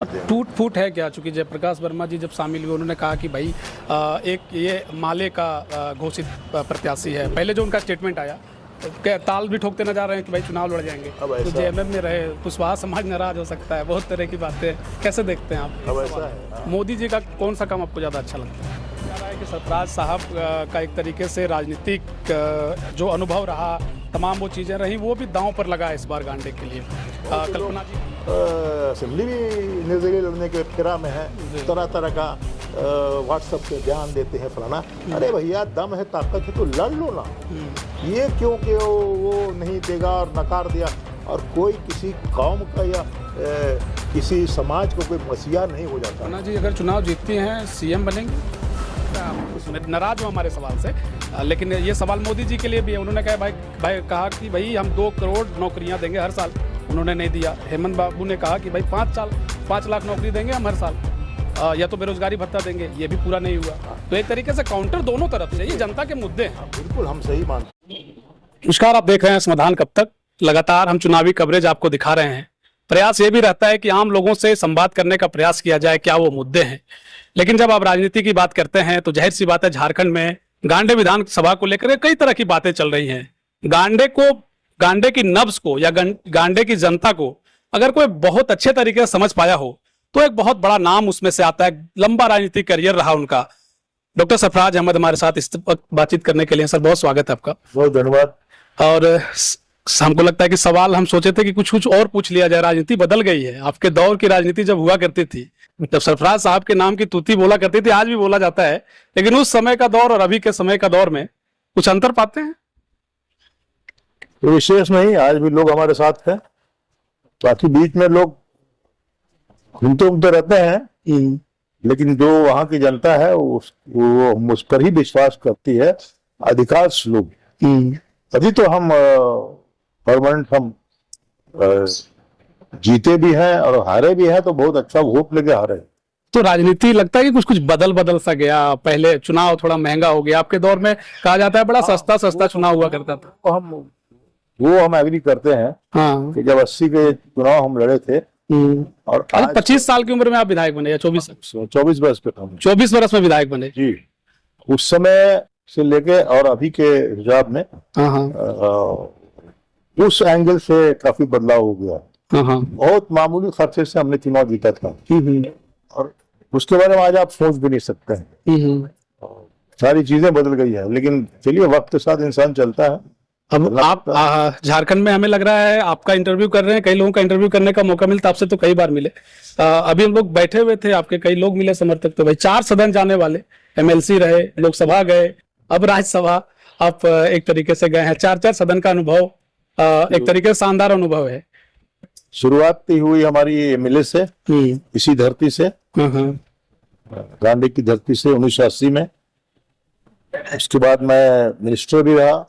टूट फूट है क्या? चूंकि जयप्रकाश वर्मा जी जब शामिल हुए उन्होंने कहा कि भाई एक ये माले का घोषित प्रत्याशी है। पहले जो उनका स्टेटमेंट आया क्या ताल भी ठोकते नजर आ रहे हैं कि भाई चुनाव लड़ जाएंगे, तो जेएमएम में रहे कुशवाहा समाज नाराज हो सकता है, बहुत तरह की बातें कैसे देखते हैं आप? अब ऐसा है, मोदी जी का कौन सा काम आपको ज़्यादा अच्छा लगता है? कह रहा है कि सरफराज साहब का एक तरीके से राजनीतिक जो अनुभव रहा, तमाम वो चीज़ें रही, वो भी दांव पर लगा इस बार गांडे के लिए। कल्पना जी असेंबली भी निर्दलीय लड़ने के फिरा में है, तरह तरह का व्हाट्सएप पे बयान देते हैं फलाना। अरे भैया दम है, ताकत है तो लड़ लो ना। ये क्यों कि वो नहीं देगा और नकार दिया, और कोई किसी कौम का या किसी समाज को कोई मसीहा नहीं हो जाता। कल्पना जी अगर चुनाव जीतती हैं सीएम बनेंगे? नाराज हो हमारे सवाल से, लेकिन ये सवाल मोदी जी के लिए भी है। उन्होंने कहा कहा कि भाई हम 2 करोड़ नौकरियां देंगे हर साल, उन्होंने नहीं दिया। हेमंत बाबू ने कहा कि भाई 5 लाख नौकरी देंगे हम हर साल, या तो बेरोजगारी भत्ता देंगे, ये भी पूरा नहीं हुआ। तो एक तरीके से काउंटर दोनों तरफ से, ये जनता के मुद्दे हैं। बिल्कुल हम सही मानते हैं। नमस्कार, आप देख रहे हैं समाधान कब तक। लगातार हम चुनावी कवरेज आपको दिखा रहे हैं। प्रयास ये भी रहता है कि आम लोगों से संवाद करने का प्रयास किया जाए, क्या वो मुद्दे हैं। लेकिन जब आप राजनीति की बात करते हैं तो जाहिर सी बात है, झारखंड में गांडे विधानसभा को लेकर कई तरह की बातें चल रही हैं। गांडे की नब्ज को या गांडे की जनता को अगर कोई बहुत अच्छे तरीके से समझ पाया हो तो एक बहुत बड़ा नाम उसमें से आता है। लंबा राजनीतिक करियर रहा उनका। डॉक्टर सरफराज अहमद हमारे साथ इस वक्त बातचीत करने के लिए। सर बहुत स्वागत है आपका। बहुत धन्यवाद। और हमको लगता है कि सवाल हम सोचे थे कि कुछ और पूछ लिया जाए। राजनीति बदल गई है। आपके दौर की राजनीति जब हुआ करती थी, जब सरफराज साहब के नाम की तूती बोला करती थी, आज भी बोला जाता है, लेकिन उस समय का दौर और अभी के समय का दौर में कुछ अंतर पाते हैं? विशेष नहीं, आज भी लोग हमारे साथ हैं। बाकी बीच में लोग घूमते रहते हैं, लेकिन जो वहां की जनता है वो उस पर ही विश्वास करती है, अधिकांश लोग। तभी तो हम परमानेंट हम जीते भी हैं और हारे भी हैं, तो बहुत अच्छा वोट लेके हारे। तो राजनीति लगता है कि कुछ बदल सा गया। पहले चुनाव थोड़ा महंगा हो गया। आपके दौर में कहा जाता है बड़ा सस्ता चुनाव हुआ करता था। वो हम एग्री करते हैं। हाँ, कि जब 80 के चुनाव हम लड़े थे और आज 25 साल की उम्र में आप विधायक बने या 24 वर्ष पे था। 24 वर्ष में विधायक बने जी। उस समय से लेके और अभी के हिसाब में उस एंगल से काफी बदलाव हो गया। बहुत मामूली खर्चे से हमने चुनाव जीता था, और उसके बारे में आज आप सोच भी नहीं सकते हैं। सारी चीजें बदल गई है, लेकिन चलिए वक्त के साथ इंसान चलता है। अब आप झारखंड में हमें लग रहा है आपका इंटरव्यू कर रहे हैं, कई लोगों का इंटरव्यू करने का मौका मिलता, आपसे तो कई बार मिले। अभी हम लोग बैठे हुए थे, आपके कई लोग मिले समर्थक। तो भाई 4 सदन जाने वाले, एमएलसी रहे, लोकसभा गए, अब राज्यसभा आप एक तरीके से गए हैं। 4 सदन का अनुभव एक तरीके से शानदार अनुभव है। शुरुआत हुई हमारी एमएलए से, इसी धरती से, गांधी की धरती से 1980 में। उसके बाद मैं मिनिस्टर भी रहा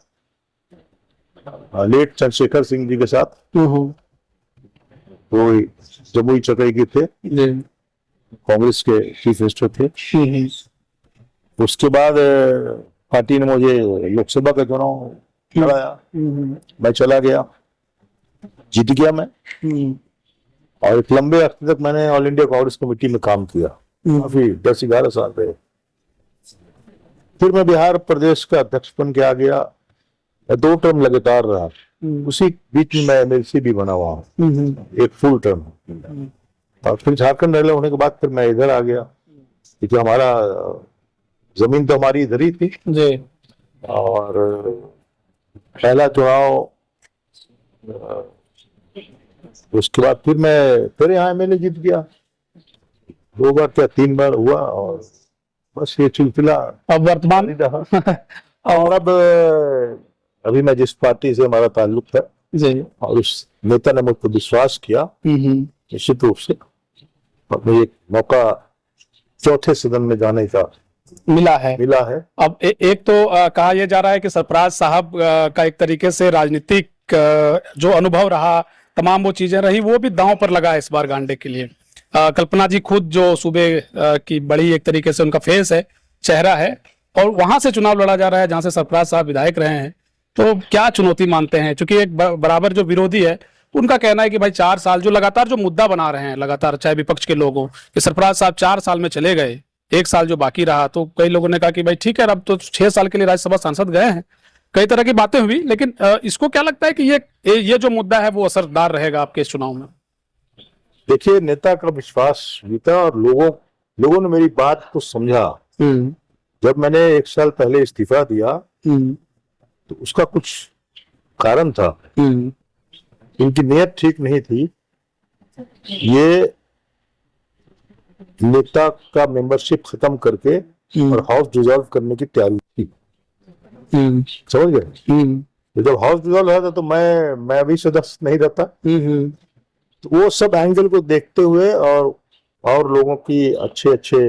लेट चंद्रशेखर सिंह जी के साथ। वो जमुई चकई के थे, कांग्रेस के चीफ मिनिस्टर थे। उसके बाद पार्टी ने मुझे लोकसभा का चुनाव कराया, मैं चला गया, जीत गया मैं। और एक लंबे वक्त तक मैंने ऑल इंडिया कांग्रेस कमेटी में काम किया, काफी 10-11 साल रहे। फिर मैं बिहार प्रदेश का अध्यक्ष बन के आ गया, 2 टर्म लगातार रहा। उसी बीच में मैं एमएलसी भी बना हुआ, एक फुल टर्म। और फिर झारखंड एमएलए होने के बाद फिर मैं इधर आ गया, क्योंकि हमारा जमीन तो हमारी इधर ही थी जी। और पहला चुनाव, उसके बाद फिर यहाँ एमएलए जीत गया 2 बार क्या 3 बार हुआ, और बस ये सिलसिला अब वर्तमान रहा। और अब अभी मैं जिस पार्टी से हमारा ताल्लुक था जी, और उस नेता ने मुझ पर विश्वास किया निश्चित रूप से, और मुझे एक मौका 4थे सदन में जाने का मिला है। अब एक तो कहा यह जा रहा है कि सरफराज साहब का एक तरीके से राजनीतिक जो अनुभव रहा, तमाम वो चीजें रही, वो भी दांव पर लगा इस बार गांडे के लिए। कल्पना जी खुद जो सूबे की बड़ी एक तरीके से उनका फेस है, चेहरा है, और वहां से चुनाव लड़ा जा रहा है जहां से सरफराज साहब विधायक रहे हैं। तो क्या चुनौती मानते हैं? क्योंकि एक बराबर जो विरोधी है उनका कहना है कि भाई 4 साल जो लगातार जो मुद्दा बना रहे हैं लगातार, चाहे विपक्ष के लोग हों, कि सरफराज साहब 4 साल में चले गए, 1 साल जो बाकी रहा, तो कई लोगों ने कहा कि भाई ठीक है अब तो 6 साल के लिए राज्यसभा सांसद गए हैं, कई तरह की बातें हुई, लेकिन इसको क्या लगता है कि ये जो मुद्दा है वो असरदार रहेगा आपके इस चुनाव में? देखिए, नेता का विश्वास जीता और लोगों ने मेरी बात को समझा। जब मैंने 1 साल पहले इस्तीफा दिया तो उसका कुछ कारण था। इनकी नीयत ठीक नहीं थी। ये नेता का मेंबरशिप खत्म करके और हाउस डिसॉल्व करने की तैयारी थी। समझ गए? तो जब हाउस डिसॉल्व हुआ था तो मैं भी सदस्य नहीं रहता। तो वो सब एंगल को देखते हुए और लोगों की अच्छे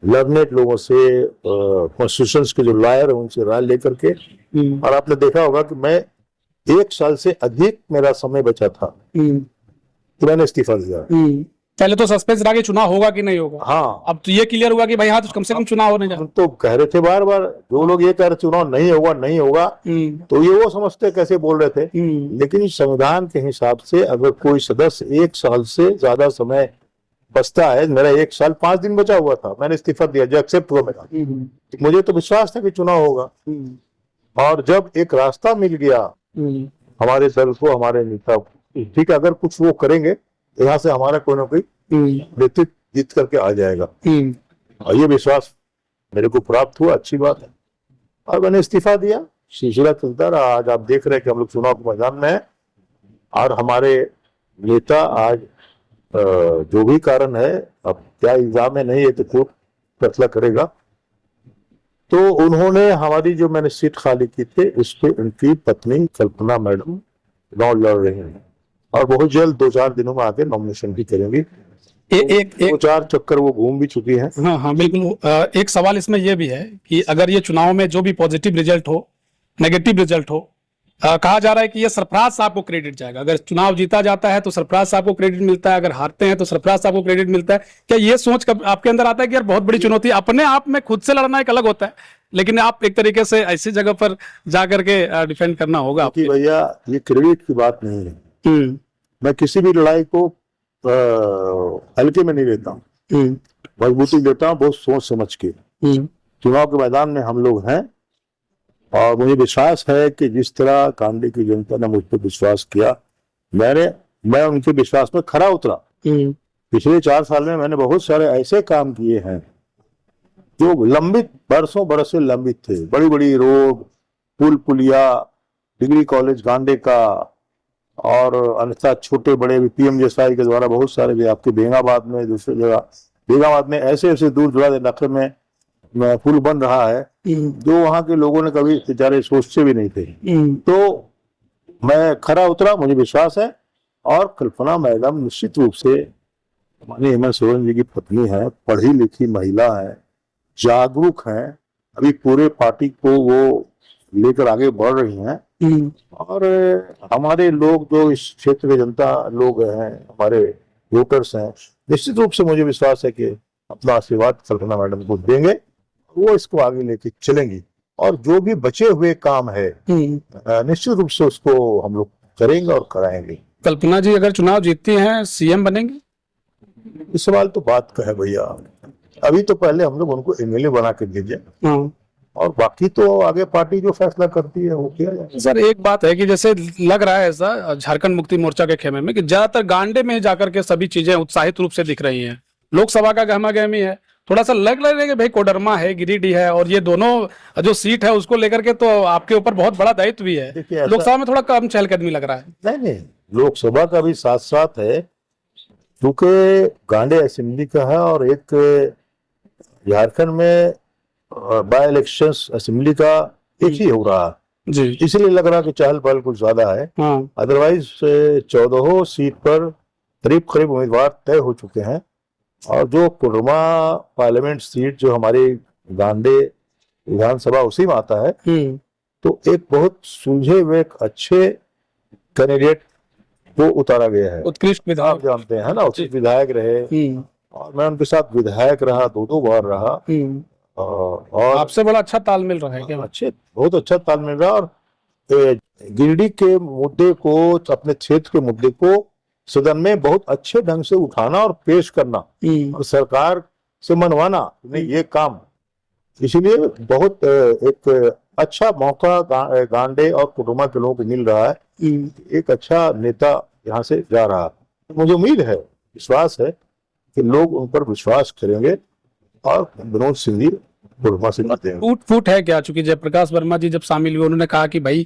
लर्नेड लोगों से, कॉन्स्टिट्यूशन के जो लॉयर है उनसे राय लेकर के, और आपने देखा होगा कि मैं 1 साल से अधिक मेरा समय बचा था तो मैंने इस्तीफा दिया। पहले तो सस्पेंस रहा कि चुनाव होगा कि नहीं होगा। हाँ, अब तो ये क्लियर हुआ कि भाई हाँ तो कम से कम चुनाव होने जा हम तो कह रहे थे बार बार, जो लोग ये कह रहे चुनाव नहीं होगा तो ये वो समझते कैसे बोल रहे थे। लेकिन इस संविधान के हिसाब से अगर कोई सदस्य 1 साल से ज्यादा समय बचता है, मेरा 1 साल 5 दिन बचा हुआ था, मैंने इस्तीफा दिया जो एक्सेप्ट हुआ मेरा, तो मुझे तो विश्वास था कि चुनाव होगा। और जब एक रास्ता मिल गया हमारे दल को, हमारे नेता को, ठीक है अगर कुछ वो करेंगे यहाँ से हमारा कोई ना कोई नेतृत्व जीत करके आ जाएगा, और ये विश्वास मेरे को प्राप्त हुआ, अच्छी बात है। और मैंने इस्तीफा दिया, सिलसिला चलता रहा। आज आप देख रहे हैं कि हम लोग चुनाव के मैदान में हैं और हमारे नेता आज जो भी कारण है, अब क्या इल्जाम है नहीं है तो कोर्ट फैसला करेगा, तो उन्होंने हमारी जो मैंने सीट खाली की थी उस पे उनकी पत्नी कल्पना मैडम चुनाव लड़ रही हैं और बहुत जल्द 2-4 दिनों में आके नॉमिनेशन भी करेंगी। एक 2-4 चक्कर वो घूम भी चुकी हैं। हाँ बिल्कुल। एक सवाल इसमें यह भी है कि अगर ये चुनाव में जो भी पॉजिटिव रिजल्ट हो, नेगेटिव रिजल्ट हो, कहा जा रहा है कि ये सरफराज साहब को क्रेडिट जाएगा। अगर चुनाव जीता जाता है तो सरफराज साहब को क्रेडिट मिलता है, अगर हारते हैं तो सरफराज साहब को क्रेडिट मिलता है। क्या ये सोच कब आपके अंदर आता है कि यार बहुत बड़ी चुनौती, अपने आप में खुद से लड़ना एक अलग होता है, लेकिन आप एक तरीके से ऐसी जगह पर जाकर के डिफेंड करना होगा? कि भैया ये क्रेडिट की बात नहीं है। मैं किसी भी लड़ाई को हल्के में नहीं लेता हूँ, मजबूती लेता हूँ बहुत सोच समझ के। चुनाव के मैदान में हम लोग हैं और मुझे विश्वास है कि जिस तरह कांडी की जनता ने मुझ पर विश्वास किया, मैं उनके विश्वास में खरा उतरा। पिछले 4 साल में मैंने बहुत सारे ऐसे काम किए हैं जो लंबित, बरसों बरस से लंबित थे। बड़ी बड़ी रोड, पुल पुलिया, डिग्री कॉलेज गांडे का, और अन्यथा छोटे बड़े पीएमजीएसवाई के द्वारा बहुत सारे भी, आपके बेंगाबाद में, दूसरी जगह बेंगाबाद में ऐसे दूर दराज इलाके में पुल बन रहा है जो वहां के लोगों ने कभी बेचारे सोचते भी नहीं थे। तो मैं खरा उतरा, मुझे विश्वास है। और कल्पना मैडम निश्चित रूप से माननीय हेमंत सोरेन जी की पत्नी है, पढ़ी लिखी महिला है, जागरूक है, अभी पूरे पार्टी को वो लेकर आगे बढ़ रही हैं। और हमारे लोग जो इस क्षेत्र के जनता लोग हैं, हमारे वोटर्स हैं, निश्चित रूप से मुझे विश्वास है कि अपना आशीर्वाद कल्पना मैडम को देंगे, वो इसको आगे लेके चलेंगी। और जो भी बचे हुए काम है निश्चित रूप से उसको हम लोग करेंगे और कराएंगे। कल्पना जी अगर चुनाव जीतती हैं, सीएम बनेंगे? इस सवाल तो बात का है भैया, अभी तो पहले हम लोग उनको एमएलए बना के दीजिए और बाकी तो आगे पार्टी जो फैसला करती है वो किया जाए। सर एक बात है कि जैसे लग रहा है ऐसा झारखंड मुक्ति मोर्चा के खेमे में कि ज्यादातर गांडे में जाकर के सभी चीजें उत्साहित रूप से दिख रही हैं, लोकसभा का गहमा गहमी है, थोड़ा सा लग रहा है कि भाई कोडरमा है, गिरिडीह है, और ये दोनों जो सीट है उसको लेकर के तो आपके ऊपर बहुत बड़ा दायित्व भी है। लोकसभा में थोड़ा कम चहलकदमी लग रहा है। नहीं, लोकसभा का भी साथ साथ है, क्योंकि गांडे असेंबली का है और एक झारखंड में बाय इलेक्शंस असेंबली का एक ही हो रहा है जी, इसलिए लग रहा कि चहल पहल कुछ ज्यादा है। अदरवाइज 14 सीट पर करीब उम्मीदवार तय हो चुके हैं। और जो कोडरमा पार्लियामेंट सीट जो हमारी गांडे विधानसभा उसी में आता है, तो एक बहुत सुलझे हुए एक अच्छे कैंडिडेट को उतारा गया है। उत्कृष्ट विधायक, आप जानते हैं ना, उत्कृष्ट विधायक रहे और मैं उनके साथ विधायक रहा, 2 बार रहा। और आपसे बड़ा अच्छा तालमेल रहा है क्या? बहुत अच्छा तालमेल रहा। और गिरिडीह के मुद्दे को, अपने क्षेत्र के मुद्दे को सदन में बहुत अच्छे ढंग से उठाना और पेश करना और सरकार से मनवाना, नहीं ये काम, इसीलिए बहुत एक अच्छा मौका गांडे और कुटुंबा के लोगों को मिल रहा है। एक अच्छा नेता यहाँ से जा रहा है। मुझे उम्मीद है, विश्वास है कि लोग उन पर विश्वास करेंगे और विनोद सिंह जी कुटुंबा से देंगे। फूट फूट है क्या? चूंकि जयप्रकाश वर्मा जी जब शामिल हुए, उन्होंने कहा कि भाई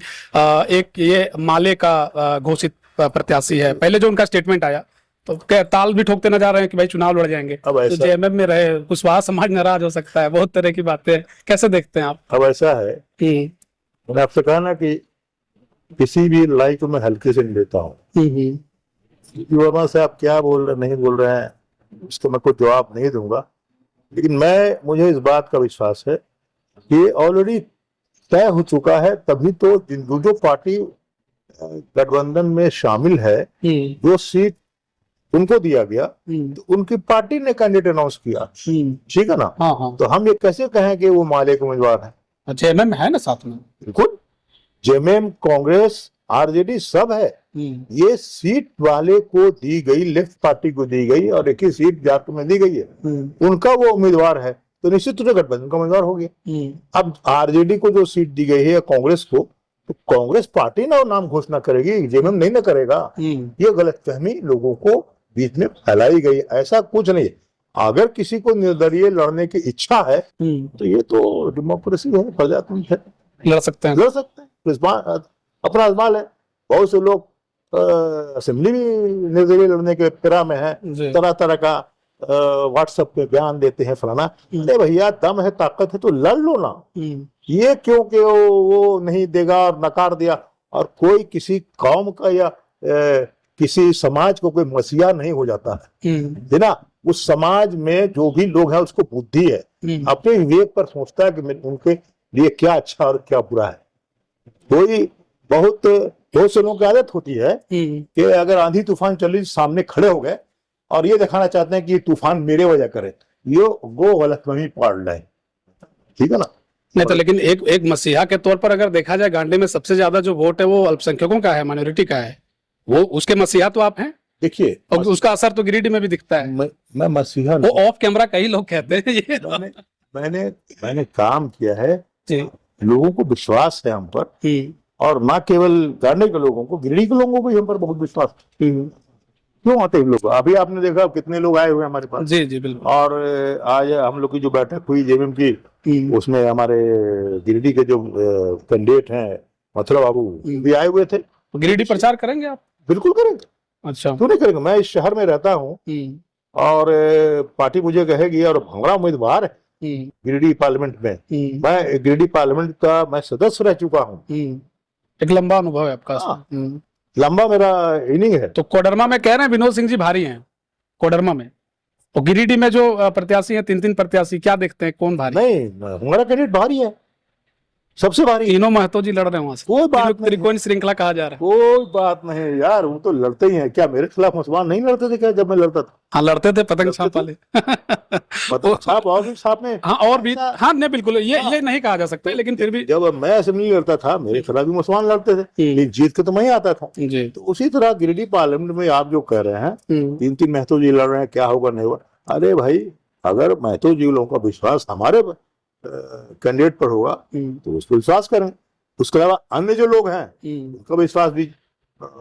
एक ये माले का घोषित प्रत्याशी है। पहले जो उनका स्टेटमेंट आया तो क्या ताल भी ठोकते नजर आ रहे हैं कि भाई चुनाव लड़ जाएंगे, अब तो जेएमएम में रहे कुशवाहा समाज नाराज हो सकता है, बहुत तरह की बातें, कैसे देखते हैं आप? अब ऐसा है, मैंने आपसे कहा ना कि किसी भी लड़ाई को मैं हल्के से नहीं लेता हूँ। वर्मा से आप क्या बोल रहे नहीं बोल रहे हैं, उसको मैं कोई जवाब नहीं दूंगा, लेकिन मुझे इस बात का विश्वास है कि ऑलरेडी तय हो चुका है। तभी तो जो पार्टी गठबंधन में शामिल है, जो सीट उनको दिया गया, तो उनकी पार्टी ने कैंडिडेट अनाउंस किया, ठीक है ना। हाँ। तो हम ये कैसे कहें कि वो माले के उम्मीदवार है? जेएमएम है ना साथ में, बिल्कुल जेएमएम, कांग्रेस, आरजेडी सब है। ये सीट वाले को दी गई, लेफ्ट पार्टी को दी गई और एक ही सीट झारखंड में दी गई है, उनका वो उम्मीदवार है, तो निश्चित रूप से गठबंधन का उम्मीदवार हो गया। अब आरजेडी को जो सीट दी गई है या कांग्रेस को, तो कांग्रेस पार्टी ना नाम घोषणा करेगी, जेएमएम नहीं ना करेगा। ये गलतफहमी लोगों को बीच में फैलाई गई, ऐसा कुछ नहीं। अगर किसी को निर्दलीय लड़ने की इच्छा है तो ये तो डेमोक्रेसी है, प्रजातंत्र है, लड़ सकते हैं अपना अजमाल है। बहुत से लोग असेंबली भी निर्दलीय लड़ने के फिरा में है, तरह तरह का व्हाट्सएप पे बयान देते हैं फलाना। अरे भैया, दम है, ताकत है तो लड़ लो ना। ये क्यों कि वो नहीं देगा और नकार दिया, और कोई किसी कौम का या किसी समाज को कोई मसीहा नहीं हो जाता है ना। उस समाज में जो भी लोग हैं उसको बुद्धि है, अपने विवेक पर सोचता है कि उनके लिए क्या अच्छा और क्या बुरा है। कोई बहुत से लोगों की आदत होती है कि अगर आंधी तूफान चली, सामने खड़े हो गए और ये दिखाना चाहते हैं कि तूफान मेरे वजह करे, वो गलतफहमी पाड़ रहे, ठीक है ना। नहीं तो लेकिन एक मसीहा के तौर पर अगर देखा जाए, गांडी में सबसे ज्यादा जो वोट है वो अल्पसंख्यकों का है, माइनॉरिटी का है, वो उसके मसीहा तो आप हैं। देखिए, और उसका असर तो गिरिडीह में भी दिखता है। मैं मसीहा वो ऑफ कैमरा कई लोग कहते हैं ये। मैंने काम किया है, लोगों को विश्वास है हम पर, और ना केवल गांडी के लोगों को, गिरिडीह के लोगों को भी हम पर बहुत विश्वास है। क्यों आते हैं लोग? अभी आपने देखा कितने लोग आए हुए हैं हमारे पास। जी जी बिल्कुल। और आज हम लोग की जो बैठक हुई जेएमएम की, उसमें हमारे गिरिडीह के जो कैंडिडेट हैं, मथुरा बाबू भी आए हुए थे। तो गिरिडीह प्रचार करेंगे आप? बिल्कुल करेंगे। अच्छा, क्यों नहीं करेंगे? मैं इस शहर में रहता हूँ और पार्टी मुझे कहेगी, और हमारा उम्मीदवार है गिरिडीह पार्लियामेंट में। मैं गिरिडीह पार्लियामेंट का मैं सदस्य रह चुका हूँ। एक लंबा अनुभव है आपका। लंबा मेरा इनिंग है। तो कोडरमा में कह रहे हैं विनोद सिंह जी भारी हैं, कोडरमा में। तो गिरिडीह में जो प्रत्याशी हैं, 3 प्रत्याशी, क्या देखते हैं कौन भारी? नहीं, हमारा कैंडिडेट भारी है, सबसे भारी। तीनों महतो जी लड़ रहे हैं वहां से। कोई बात नहीं, त्रिकोण श्रृंखला कहा जा रहा है। कोई बात नहीं यार, वो तो लड़ते ही हैं। क्या मेरे खिलाफ मुसलमान नहीं लड़ते थे क्या जब मैं लड़ता था? हाँ लड़ते थे, पतंग छाप वाले। पतंग छाप और भी छाप में। हाँ और भी, हाँ नहीं बिल्कुल, ये नहीं कहा जा सकता, लेकिन फिर भी जब मैं असेंबली लड़ता था, मेरे खिलाफ भी मुसलमान लड़ते थे, जीत के तो मैं ही आता था। तो उसी तरह गिरिडीह पार्लियामेंट में आप जो कह रहे हैं 3 महतो जी लड़ रहे हैं, क्या होगा नहीं होगा। अरे भाई, अगर महतो जी लोगों का विश्वास हमारे कैंडिडेट पर होगा तो उस पर विश्वास करें। उसके अलावा अन्य जो लोग हैं उनका विश्वास भी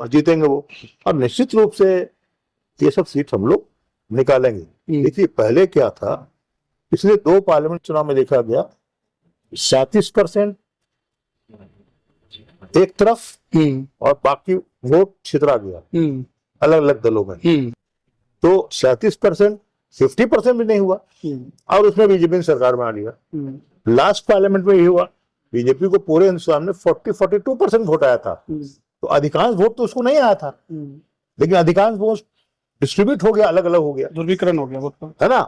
जीतेंगे वो, और निश्चित रूप से ये सब सीट हम लोग निकालेंगे। देखिए, पहले क्या था, पिछले 2 पार्लियामेंट चुनाव में देखा गया 37% एक तरफ और बाकी वोट छितरा गया अलग अलग दलों में। तो 37% 50% भी नहीं हुआ, और उसमें बीजेपी ने सरकार में आ लिया। लास्ट पार्लियामेंट में ये हुआ, बीजेपी को पूरे हिंदुस्तान में 42% वोट आया था। तो अधिकांश वोट तो उसको नहीं आया था, लेकिन अधिकांश वोट डिस्ट्रीब्यूट हो गया, अलग अलग हो गया, ध्रुवीकरण हो गया वोट, है ना।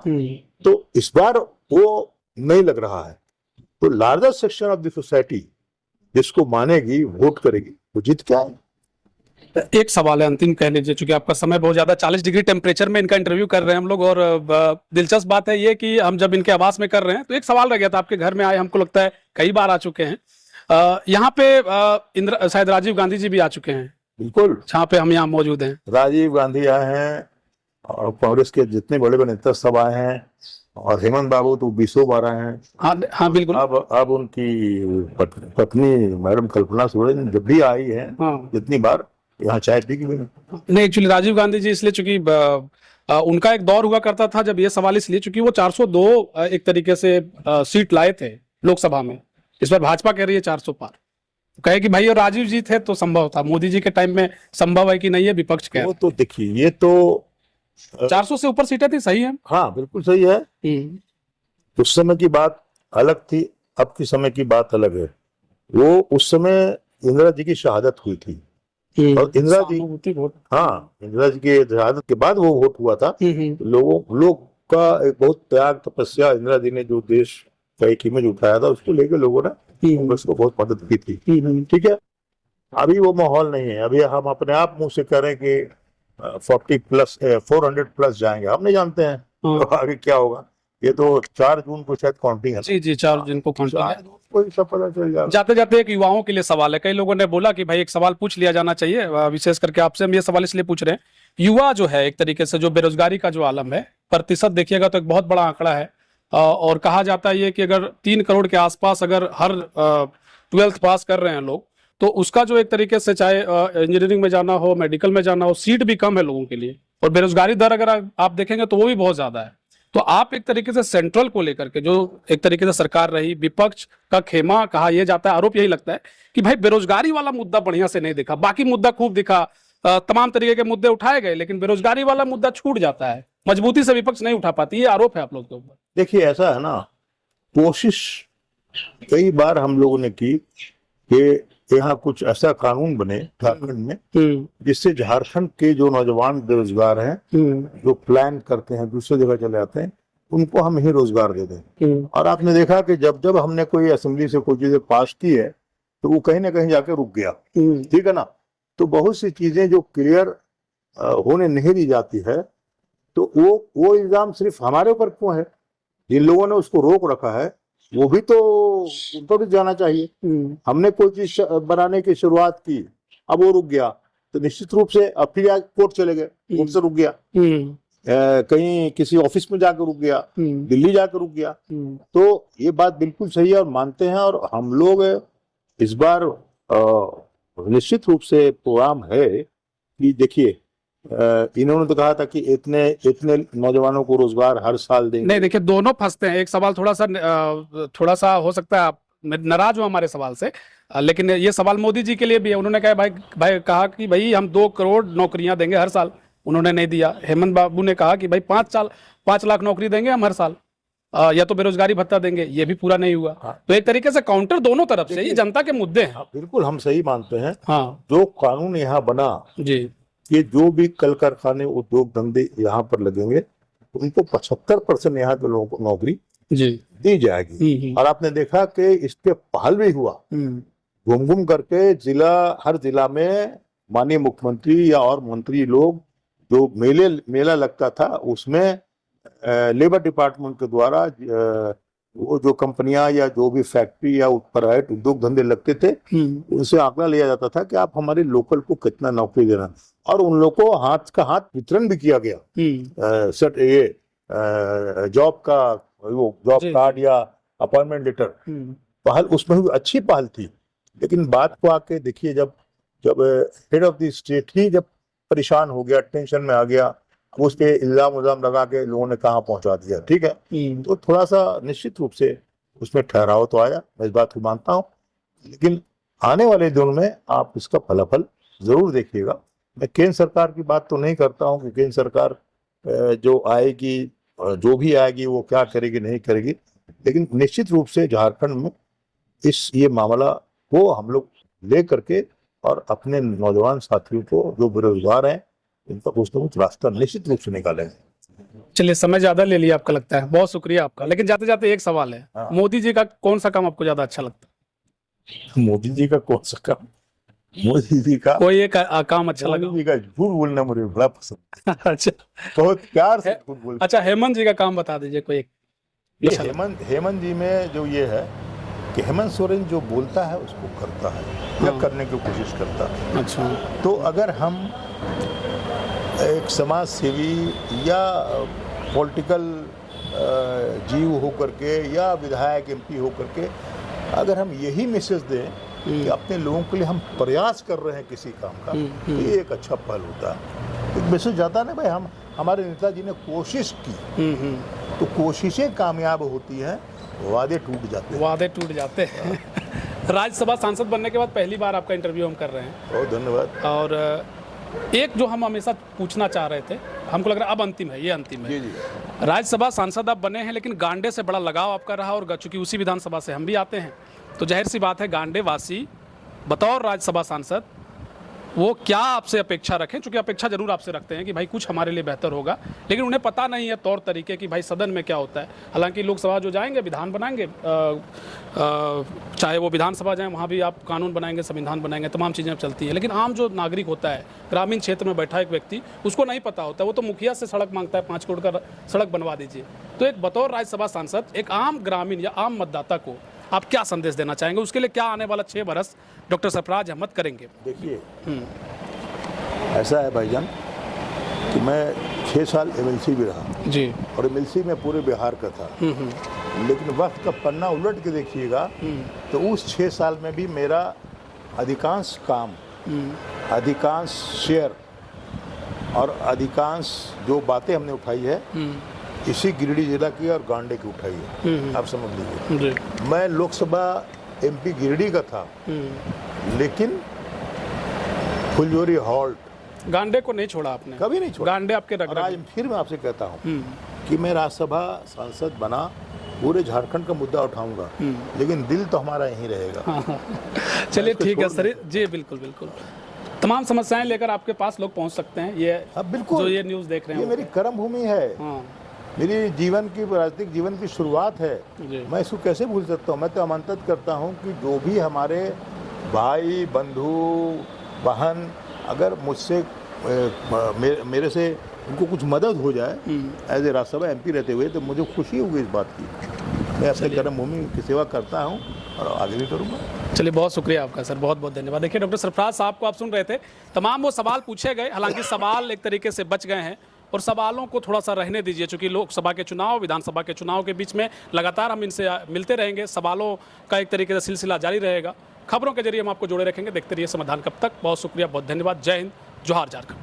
तो इस बार वो नहीं लग रहा है। तो larger section of the society जिसको मानेगी, वोट करेगी, वो जीत के आए। एक सवाल है अंतिम, कह लीजिए, चूंकि आपका समय बहुत ज्यादा, 40 डिग्री टेम्परेचर में इनका इंटरव्यू कर रहे हैं हम लोग, और दिलचस्प बात है ये कि हम जब इनके आवास में कर रहे हैं तो एक सवाल रह गया था, आपके घर में आए, हमको लगता है कई बार आ चुके हैं, यहाँ पे इंदिरा शायद राजीव गांधी जी भी आ चुके हैं, बिल्कुल जहाँ पे हम यहाँ मौजूद हैं। राजीव गांधी आए हैं और कांग्रेस के जितने बड़े बड़े नेता सब आए हैं, और हेमंत बाबू तो 20 बार आए हैं। हाँ हाँ बिल्कुल। अब उनकी पत्नी मैडम कल्पना सोरेन जब भी आई है, हाँ जितनी बार यहाँ चाय पी की भी नहीं, एक्चुअली राजीव गांधी जी इसलिए चूंकि उनका एक दौर हुआ करता था जब ये सवाल, इसलिए चूंकि वो 402 एक तरीके से सीट लाए थे लोकसभा में। इस बार भाजपा कह रही है 400 पार, कहे कि भाई और राजीव जी थे तो संभव था, मोदी जी के टाइम में संभव है कि नहीं है, विपक्ष कह वो तो देखिए, ये तो 400 से ऊपर सीटें थी, सही है। हाँ बिल्कुल सही है। उस समय की बात अलग थी, अब की समय की बात अलग है। वो उस समय इंदिरा जी की शहादत हुई थी, और इंदिरा जी की शहादत के बाद वो वोट हुआ था। लोग का एक बहुत त्याग तपस्या, इंदिरा जी ने जो देश का एक इमेज उठाया था उसको लेकर लोगों ने कांग्रेस को बहुत मदद की थी। ठीक है, अभी वो माहौल नहीं है। अभी हम अपने आप मुंह से करें कि 400 प्लस जाएंगे, हम नहीं जानते हैं तो आगे क्या होगा। ये तो 4 जून को शायद काउंटिंग है। जी 4 जून को काउंटिंग है, कोई सब पता चल जाएगा। जाते जाते एक युवाओं के लिए सवाल है, कई लोगों ने बोला कि भाई एक सवाल पूछ लिया जाना चाहिए, विशेष करके आपसे हम ये सवाल इसलिए पूछ रहे हैं। युवा जो है एक तरीके से जो बेरोजगारी का जो आलम है, प्रतिशत देखिएगा तो एक बहुत बड़ा आंकड़ा है, और कहा जाता है ये कि अगर 3 करोड़ के आसपास अगर हर 12th पास कर रहे हैं लोग, तो उसका जो एक तरीके से चाहे इंजीनियरिंग में जाना हो, मेडिकल में जाना हो, सीट भी कम है लोगों के लिए, और बेरोजगारी दर अगर आप देखेंगे तो वो भी बहुत ज्यादा है। तो आप एक तरीके से सेंट्रल को लेकर के जो एक तरीके से सरकार रही, विपक्ष का खेमा कहा यह जाता है, आरोप यही लगता है कि भाई बेरोजगारी वाला मुद्दा बढ़िया से नहीं दिखा, बाकी मुद्दा खूब दिखा, तमाम तरीके के मुद्दे उठाए गए, लेकिन बेरोजगारी वाला मुद्दा छूट जाता है, मजबूती से विपक्ष नहीं उठा पाती। ये आरोप है आप लोग के ऊपर। देखिए ऐसा है ना, कोशिश कई बार हम लोगों ने की कि यहाँ कुछ ऐसा कानून बने झारखंड में जिससे झारखंड के जो नौजवान बेरोजगार हैं, जो प्लान करते हैं दूसरी जगह चले जाते हैं, उनको हम ही रोजगार दे दें। और आपने देखा कि जब जब हमने कोई असेंबली से कोई चीजें पास की है तो वो कहीं ना कहीं जाके रुक गया। ठीक है ना, तो बहुत सी चीजें जो क्लियर होने नहीं दी जाती है, तो वो इल्जाम सिर्फ हमारे ऊपर क्यों है? जिन लोगों ने उसको रोक रखा है वो भी तो, उनको भी जाना चाहिए। हमने कोई चीज बनाने की शुरुआत की, अब वो रुक गया, तो निश्चित रूप से अब फिर कोर्ट चले गए, कोर्ट से रुक गया, कहीं किसी ऑफिस में जाकर रुक गया, दिल्ली जाकर रुक गया। तो ये बात बिल्कुल सही है और मानते हैं, और हम लोग इस बार निश्चित रूप से प्रोग्राम है कि देखिए, इन्होंने तो कहा था कि इतने नौजवानों को रोजगार हर साल देंगे। नहीं देखिए, दोनों फंसते हैं। एक सवाल थोड़ा सा हो सकता है आप नाराज हो हमारे सवाल से, लेकिन ये सवाल मोदी जी के लिए भी है। उन्होंने कहा कि भाई हम 2 करोड़ नौकरियां देंगे हर साल, उन्होंने नहीं दिया। हेमंत बाबू ने कहा कि भाई 5 लाख नौकरी देंगे हम हर साल, या तो बेरोजगारी भत्ता देंगे, ये भी पूरा नहीं हुआ। तो एक तरीके से काउंटर दोनों तरफ से, ये जनता के मुद्दे हैं। बिल्कुल हम सही मानते हैं। हाँ, जो कानून यहाँ बना जी, कि जो भी कल कारखाने उद्योग धंधे यहाँ पर लगेंगे उनको 75% यहाँ के लोगों को नौकरी जी दी जाएगी। और आपने देखा कि इस पे पहल भी हुआ, घूम घूम करके हर जिला में माननीय मुख्यमंत्री या और मंत्री लोग, जो मेला लगता था उसमें लेबर डिपार्टमेंट के द्वारा वो जो कंपनियां या जो भी फैक्ट्री या प्राइवेट उद्योग धंधे लगते थे, उनसे आंकड़ा लिया जाता था कि आप हमारे लोकल को कितना नौकरी देना, और उन लोगों को हाथ का हाथ वितरण भी किया गया। जॉब कार्ड या अपॉइंटमेंट लेटर, पहल उसमें भी अच्छी पहल थी। लेकिन बात को आके देखिए, जब हेड ऑफ द स्टेट ही जब परेशान हो गया, टेंशन में आ गया, उस पे इल्जाम लगा के लोगों ने कहाँ पहुंचा दिया। ठीक है, तो थोड़ा सा निश्चित रूप से उसमें ठहराव तो आया, मैं इस बात को मानता हूँ। लेकिन आने वाले दिनों में आप इसका फलाफल जरूर देखिएगा। मैं केंद्र सरकार की बात तो नहीं करता हूँ कि केंद्र सरकार जो आएगी, जो भी आएगी वो क्या करेगी नहीं करेगी, लेकिन निश्चित रूप से झारखंड में ये मामला को हम लोग ले करके और अपने नौजवान साथियों को जो बेरोजगार हैं इनका कुछ न कुछ रास्ता निश्चित रूप से निकालेंगे। चलिए, समय ज्यादा ले लिया आपका लगता है, बहुत शुक्रिया आपका। लेकिन जाते जाते एक सवाल है, मोदी जी का कौन सा काम आपको ज्यादा अच्छा लगता है? मोदी जी का कौन सा काम? मोदी जी का कोई एक काम अच्छा लगा? मोदी जी का झूठ बोलना मुझे बड़ा पसंद। अच्छा, बहुत प्यार से झूठ बोलते। अच्छा, हेमंत जी का काम बता दीजिए कोई एक। हेमंत जी में जो ये है कि हेमंत सोरेन जो बोलता है उसको करता है या करने की कोशिश करता है। अच्छा। तो अगर हम एक समाज सेवी या पॉलिटिकल जीव होकर के या विधायक एमपी होकर के अगर हम यही मैसेज दें कि अपने लोगों के लिए हम प्रयास कर रहे हैं किसी काम का, तो ये एक अच्छा पहल होता है। एक मैसेज जाता है ना भाई, हम हमारे नेताजी ने कोशिश की, तो कोशिशें कामयाब होती हैं, वादे टूट जाते हैं। वादे टूट जाते हैं। राज्यसभा सांसद बनने के बाद पहली बार आपका इंटरव्यू हम कर रहे हैं। बहुत धन्यवाद। और एक जो हम हमेशा पूछना चाह रहे थे, हमको लग रहा है अब अंतिम है, ये अंतिम है। जी जी। राज्यसभा सांसद आप बने हैं, लेकिन गांडे से बड़ा लगाव आपका रहा, और चूंकि उसी विधानसभा से हम भी आते हैं, तो जाहिर सी बात है गांडे वासी बतौर राज्यसभा सांसद वो क्या आपसे अपेक्षा रखें, चूंकि अपेक्षा जरूर आपसे रखते हैं कि भाई कुछ हमारे लिए बेहतर होगा, लेकिन उन्हें पता नहीं है तौर तरीके कि भाई सदन में क्या होता है। हालांकि लोकसभा जो जाएंगे विधान बनाएंगे, चाहे वो विधानसभा जाएं वहाँ भी आप कानून बनाएंगे, संविधान बनाएंगे, तमाम चीज़ें चलती हैं, लेकिन आम जो नागरिक होता है, ग्रामीण क्षेत्र में बैठा एक व्यक्ति, उसको नहीं पता होता, वो तो मुखिया से सड़क मांगता है, 5 करोड़ का सड़क बनवा दीजिए। तो एक बतौर राज्यसभा सांसद एक आम ग्रामीण या आम मतदाता को आप क्या संदेश देना चाहेंगे, उसके लिए क्या आने वाला 6 बरस डॉक्टर सरफराज अहमद करेंगे? देखिए, ऐसा है भाईजान कि मैं 6 साल एमएलसी भी रहा जी, और एमएलसी में पूरे बिहार का था, लेकिन वक्त का पन्ना उलट के देखिएगा तो उस 6 साल में भी मेरा अधिकांश काम, अधिकांश शेयर और अधिकांश जो बातें हमने उठाई है इसी गिरिडीह जिला की और गांडे की उठाई है। आप समझ लीजिए, मैं लोकसभा एमपी गिरिडीह का था, लेकिन फुलझोरी हॉल्ट गांडे को नहीं छोड़ा आपने, कभी नहीं छोड़ा। गांडे आपके रग और आज फिर मैं आपसे कहता हूँ कि मैं राज्यसभा सांसद बना, पूरे झारखंड का मुद्दा उठाऊंगा, लेकिन दिल तो हमारा यहीं रहेगा। चलिए ठीक है सर जी, बिल्कुल बिल्कुल। तमाम समस्याएं लेकर आपके पास लोग पहुंच सकते हैं, ये बिल्कुल जो ये न्यूज़ देख रहे हैं, ये मेरी कर्म भूमि है, मेरी जीवन की राजनीतिक जीवन की शुरुआत है। मैं इसको कैसे भूल सकता हूँ? मैं तो आमंत्रित करता हूँ कि जो भी हमारे भाई बंधु बहन अगर मुझसे मेरे से उनको कुछ मदद हो जाए एज ए राज्यसभा एमपी रहते हुए, तो मुझे खुशी होगी इस बात की। मैं अपने कर्म भूमि की सेवा करता हूँ और आगे भी करूँगा। चलिए, बहुत शुक्रिया आपका सर, बहुत बहुत धन्यवाद। देखिए, डॉक्टर सरफराज साहब को आप सुन रहे थे, तमाम वो सवाल पूछे गए, हालांकि सवाल एक तरीके से बच गए हैं, और सवालों को थोड़ा सा रहने दीजिए, चूंकि लोकसभा के चुनाव, विधानसभा के चुनाव के बीच में लगातार हम इनसे मिलते रहेंगे, सवालों का एक तरीके से सिलसिला जारी रहेगा। खबरों के जरिए हम आपको जोड़े रखेंगे। देखते रहिए समाधान कब तक। बहुत शुक्रिया, बहुत धन्यवाद। जय हिंद, जोहार झारखंड।